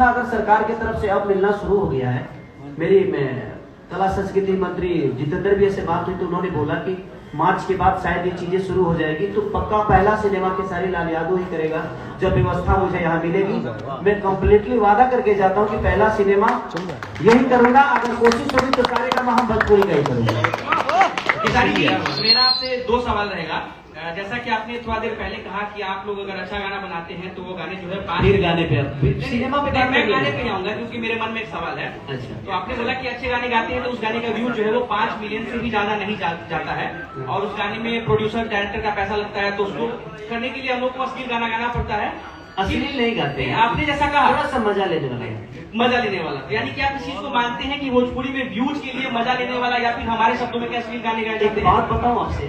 अगर सरकार की तरफ से अब मिलना शुरू हो गया है। मेरी कला संस्कृति मंत्री जितेंद्र भी से बात हुई तो उन्होंने बोला कि मार्च के बाद शायद ये चीजें शुरू हो जाएगी, तो पक्का पहला सिनेमा केसरी लाल यादव ही करेगा जब व्यवस्था मुझे यहाँ मिलेगी। मैं कंप्लीटली वादा करके जाता हूँ कि पहला सिनेमा यही करूंगा। अगर कोशिश होगी तो कार्यक्रम हम भोजपुरी का ही करूंगा। केसरी जी, मेरा आपसे 2 सवाल रहेगा। जैसा कि आपने थोड़ा देर पहले कहा कि आप लोग अगर अच्छा गाना बनाते हैं तो वो गाने जो है फिर गाने पे सिनेमा पे मैं गाने पे आऊंगा क्योंकि मेरे मन में एक सवाल है। अच्छा। तो आपने बोला कि अच्छे गाने गाते हैं तो उस गाने का व्यू जो है वो 5 मिलियन से भी ज्यादा नहीं जाता है, और उस गाने में प्रोड्यूसर डायरेक्टर का पैसा लगता है, तो उसको करने के लिए हम लोग को अश्लील गाना गाना पड़ता है। अश्लील नहीं गाते हैं, आपने जैसा कहा थोड़ा सा मजा लेने वाला है, मजा लेने वाला, यानी कि आप इस चीज को मानते हैं कि भोजपुरी में व्यूज के लिए मजा लेने वाला, या फिर हमारे शब्दों में क्या अश्लील गाने गाए जाते एक हैं? बात बताऊं आपसे,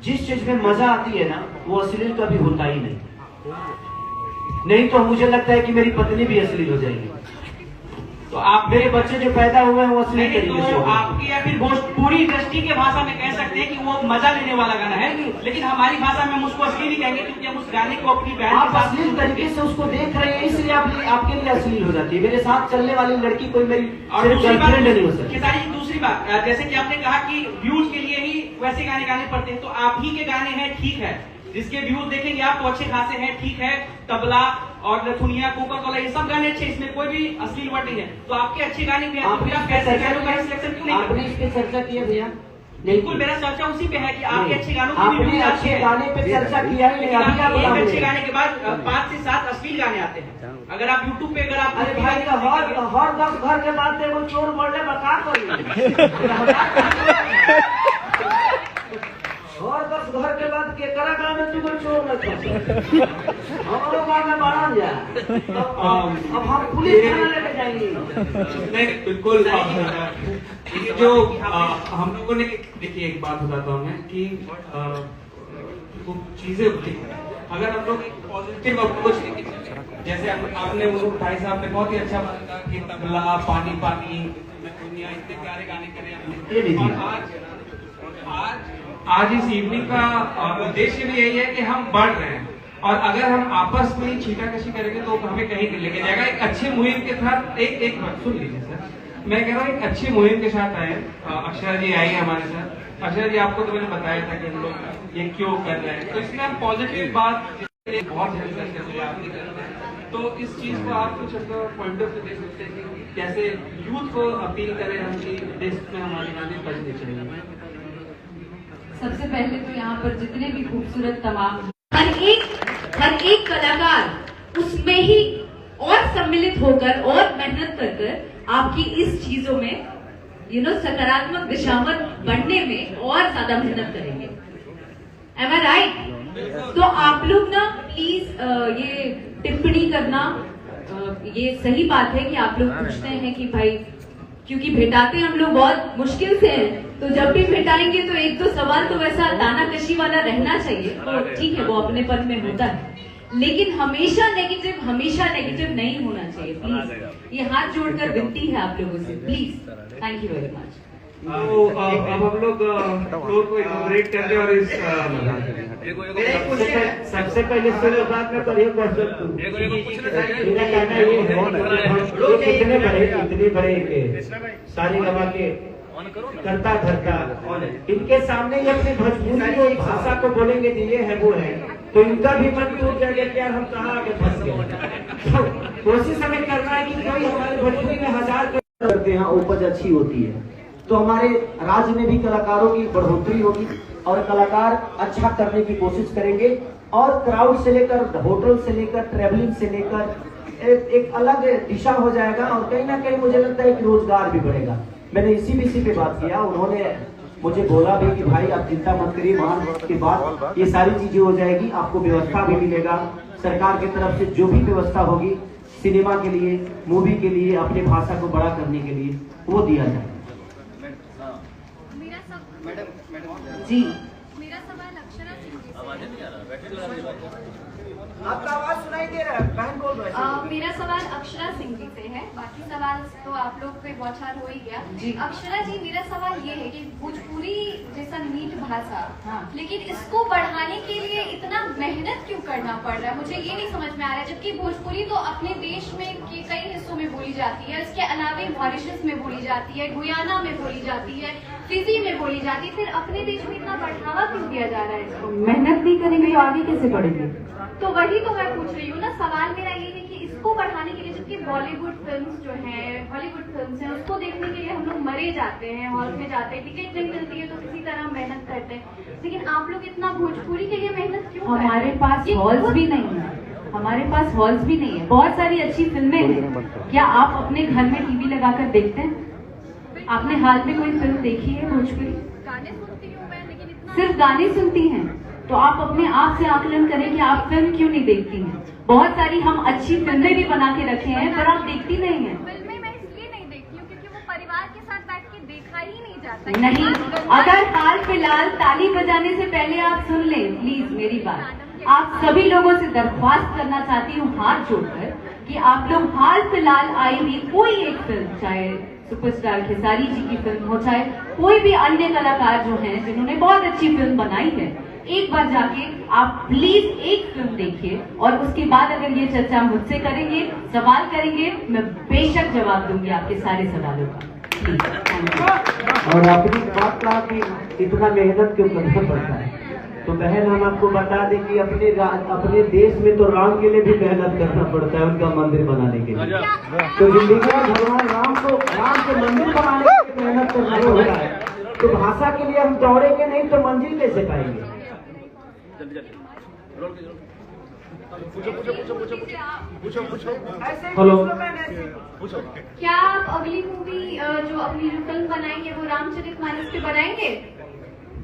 जिस चीज में मजा आती है ना वो अश्लील कभी होता ही नहीं तो मुझे लगता है कि मेरी पत्नी भी अश्लील हो जाएगी। तो आप मेरे बच्चे जो पैदा हुए हैं वो अश्लील तरीके से तो आपकी या फिर भोजपुरी इंडस्ट्री के भाषा में कह सकते हैं कि वो मजा लेने वाला गाना है, लेकिन हमारी भाषा में हम उसको अश्लील ही कहेंगे क्योंकि हम उस गाने को अपनी बहन आप अश्लील तरीके से उसको देख रहे हैं इसलिए आपके लिए अश्लील हो जाती है। मेरे साथ चलने वाली लड़की कोई मेरी गर्लफ्रेंड नहीं हो सकती। केसरी जी, दूसरी बात, जैसे कि आपने कहा कि व्यूज के लिए ही वैसे गाने गाने पड़ते हैं, तो आप ही के गाने हैं, ठीक है, जिसके व्यूज देखेंगे आप तो अच्छे खासे हैं, ठीक है, तबला और नथुनिया, कोका कोला, ये सब गाने अच्छे, इसमें कोई भी अश्लील वर्ड नहीं है, तो आपके अच्छे गाने भी हैं, तो फिर आप कैसे गानों का सिलेक्शन क्यों नहीं करते? आपने इस पे चर्चा की है भैया? बिल्कुल, मेरा चर्चा उसी पे है कि आपके अच्छे गानों की आपने भी अच्छे गाने पे चर्चा किया है, लेकिन एक अच्छे गाने के बाद 5 से 7 अश्लील गाने आते हैं। अगर आप यूट्यूब पे अगर आप अरे भाई तो हर 10 घर के बाद वो चोर बोलने बता और 10 घर के बाद के करा गाँव में तू कोई चोर नहीं हमारे गाँव में बढ़ा जाए अब हम पुलिस थाना लेके जाएंगे। नहीं, बिल्कुल। ये जो हम लोगों ने, देखिए एक बात बताता हूँ मैं कि वो चीजें होती हैं, अगर हम लोग एक पॉजिटिव अप्रोच लेके, जैसे आपने भाई साहब ने बहुत ही अच्छा बात कहा कि तबला, पानी पानी, दुनिया, इतने प्यारे गाने करे और आज इस इवनिंग का उद्देश्य भी यही है कि हम बढ़ रहे हैं, और अगर हम आपस में ही छींटाकशी करेंगे तो हमें कहीं नहीं लेके जाएगा। एक अच्छी मुहिम के साथ एक बात सुन लीजिए सर, मैं कह रहा हूँ एक अच्छी मुहिम के साथ आए, अक्षरा जी आई है हमारे साथ। अक्षरा जी, आपको तो मैंने बताया था कि हम लोग ये क्यों कर रहे हैं, तो इसमें हम पॉजिटिव बात बहुत हेल्प करते हैं, आप नहीं करते हैं, तो इस चीज को आप कुछ अपना पॉइंट ऑफ व्यू दे सकते हैं कि कैसे यूथ को अपील करें हम कि देश में हमारे गाने बजने चाहिए। सबसे पहले तो यहाँ पर जितने भी खूबसूरत तमाम हर एक कलाकार उसमें ही और सम्मिलित होकर और मेहनत कर आपकी इस चीजों में सकारात्मक दिशा में बढ़ने में और ज्यादा मेहनत करेंगे। Am I right? तो आप लोग ना प्लीज ये टिप्पणी करना, ये सही बात है कि आप लोग पूछते हैं कि भाई, क्योंकि भेटाते हम लोग बहुत मुश्किल से हैं, तो जब भी भेटाएंगे तो एक दो सवाल तो वैसा दानाकशी वाला रहना चाहिए, तो ठीक है, वो अपनेपन में होता है, लेकिन हमेशा नेगेटिव नहीं होना चाहिए। प्लीज, ये हाथ जोड़कर विनती है आप लोगों से, please. Thank you very much. तो अब हम लोग फ्लोर को इनॉग्रेट करते हैं और इस सबसे पहले बात में करिए इतने बड़े सारी गवा के करता धरता, इनके सामने ये अपनी भोजपुरी को भाषा को बोलेंगे तो ये है वो है, तो इनका भी मन टूट जाएगा कि यार हम कहाँ आगे फंस गए। कोशिश हमें करना है कि कोई हमारे भोजपुरी में 1000 करते हैं, उपज अच्छी होती है, तो हमारे राज्य में भी कलाकारों की बढ़ोतरी होगी और कलाकार अच्छा करने की कोशिश करेंगे, और क्राउड से लेकर होटल से लेकर ट्रेवलिंग से लेकर एक अलग दिशा हो जाएगा, और कहीं ना कहीं मुझे लगता है कि रोजगार भी बढ़ेगा। मैंने इसी विषय पे बात किया, उन्होंने मुझे बोला भी कि भाई आप चिंता मत करिए, मान के बाद ये सारी चीजें हो जाएगी, आपको व्यवस्था भी मिलेगा, सरकार की तरफ से जो भी व्यवस्था होगी सिनेमा के लिए, मूवी के लिए, अपने भाषा को बड़ा करने के लिए वो दिया जाए। जी, मेरा सवाल अक्षरा सिंह जी आपका आवाज सुनाई दे रहा है, बहन बोल रहे हैं। मेरा सवाल अक्षरा सिंह जी से है, बाकी सवाल तो आप लोग पे बौछार हो ही गया। अक्षरा जी, मेरा सवाल ये है कि भोजपुरी जैसा मीठ भाषा, लेकिन इसको बढ़ाने के लिए इतना मेहनत क्यों करना पड़ रहा है, मुझे ये नहीं समझ में आ रहा है, जबकि भोजपुरी तो अपने देश में कई जाती है, उसके अलावा मॉरिशस में बोली जाती है, गुयाना में बोली जाती है, फिजी में बोली जाती है, फिर अपने देश में इतना बढ़ावा क्यों दिया जा रहा है इसको? मेहनत नहीं करेंगे तो आगे कैसे बढ़ेंगे? तो वही तो मैं पूछ रही हूँ ना, सवाल मेरा ये है कि इसको बढ़ाने के लिए, जबकि बॉलीवुड फिल्म्स जो हैं, हॉलीवुड फिल्म्स हैं, उसको देखने के लिए हम लोग मरे जाते हैं, हॉल में जाते हैं, टिकट नहीं मिलती है तो किसी तरह मेहनत करते हैं, लेकिन आप लोग इतना भोजपुरी के लिए मेहनत क्यों? हमारे पास हॉल्स भी नहीं है, हमारे पास हॉल्स भी नहीं है। बहुत सारी अच्छी फिल्में हैं, क्या आप अपने घर में टीवी लगाकर देखते हैं? आपने हाल में कोई फिल्म देखी है भोजपुरी? गाने सुनती हूँ मैं, लेकिन इतना सिर्फ गाने सुनती हैं, तो आप अपने आप से आकलन करें कि आप फिल्म क्यों नहीं देखती हैं। बहुत सारी हम अच्छी फिल्में भी बना के रखे हैं, पर आप देखती नहीं हैं। फिल्में मैं इसलिए नहीं देखती हूँ क्योंकि वो परिवार के साथ बैठ के देखा ही नहीं जाता। नहीं, अगर हाल फिलहाल ताली बजाने से पहले आप सुन लें प्लीज मेरी बात। आप सभी लोगों से दरख्वास्त करना चाहती हूँ हाथ जोड़कर कि आप लोग हाल फिलहाल आई हुई कोई एक फिल्म, चाहे सुपरस्टार खेसारी जी की फिल्म हो, चाहे कोई भी अन्य कलाकार जो हैं जिन्होंने बहुत अच्छी फिल्म बनाई है, एक बार जाके आप प्लीज एक फिल्म देखिए और उसके बाद अगर ये चर्चा मुझसे करेंगे, सवाल करेंगे, मैं बेशक जवाब दूंगी आपके सारे सवालों का। और अपनी बात कहा कि इतना मेहनत क्यों करना पड़ता है, तो बहन हम आपको बता दें कि अपने देश में तो राम के लिए भी मेहनत करना पड़ता है, उनका मंदिर बनाने के लिए। तो जिंदगी में भगवान राम के मंदिर बनाने के लिए मेहनत करना होता है, तो भाषा के लिए हम दौड़ेंगे नहीं तो मंजिल कैसे पाएंगे? हेलो, क्या आप अगली मूवी जो अपनी जो फिल्म बनाएंगे वो रामचरितमानस पे बनाएंगे?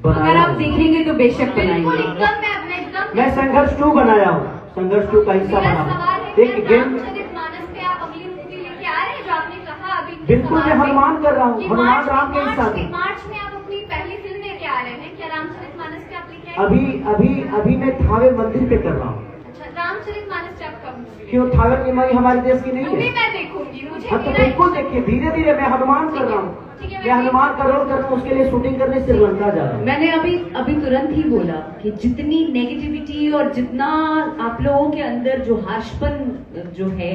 अगर आप देखेंगे तो बेशक बिल्कुल, बनाएंगे। मैं संघर्ष 2 बनाया हूँ, संघर्ष 2 का हिस्सा मेरा बना सवाल हूँ। है एक कि गेम रामचरितमानस पे आप अगली मूवी लेके आ रहे हैं जो आपने कहा अभी? बिल्कुल, मैं हनुमान कर रहा हूँ, कि हनुमान मार्च राम के में- हिसाब से। मार्च में आप अपनी पहली फिल्म लेके आ रहे हैं, क्या रामचरितमानस पे आप लेके आए? अभी मैं थावे मंदिर पे कर रहा हूँ। अच्छा, रामचरितमानस पे आप कब मूवी? क्यों, थावे की माई हमारे देश की नहीं मूवी है? मैं देखूंगी, मुझे हाँ तो मेरा- बिल्कुल देखिए, धीरे धीरे मैं हनुमान कर रहा हूँ, ठीक है, मैं हनुमान का रोल कर रहा हूँ, उसके लिए शूटिंग करने श्रीलंका जा रहा हूँ। मैंने अभी तुरंत ही बोला कि जितनी नेगेटिविटी और जितना आप लोगों के अंदर जो हाशपन जो है,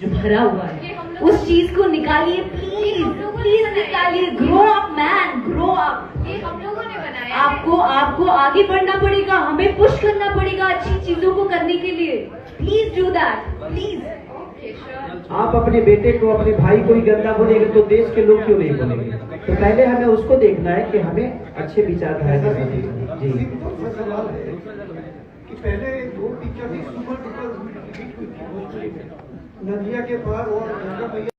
जो भरा हुआ है, उस चीज को निकालिए प्लीज, प्लीज निकालिए। Grow up man, grow up. ये हम लोगों ने बनाया है। आपको आगे बढ़ना पड़ेगा, हमें पुश करना पड़ेगा अच्छी चीजों को करने के लिए। Please do that, please. Okay, sure. आप अपने बेटे को, अपने भाई को ही गंदा बोलेंगे तो देश के लोग क्यों नहीं बोलेंगे? तो पहले हमें उसको देखना है कि हमें अच्छे विचारधारा के साथ जी। सवाल है कि पहले 2 पिक्चर थी सुपर डुपर हिट हुई थी, नदिया के पार और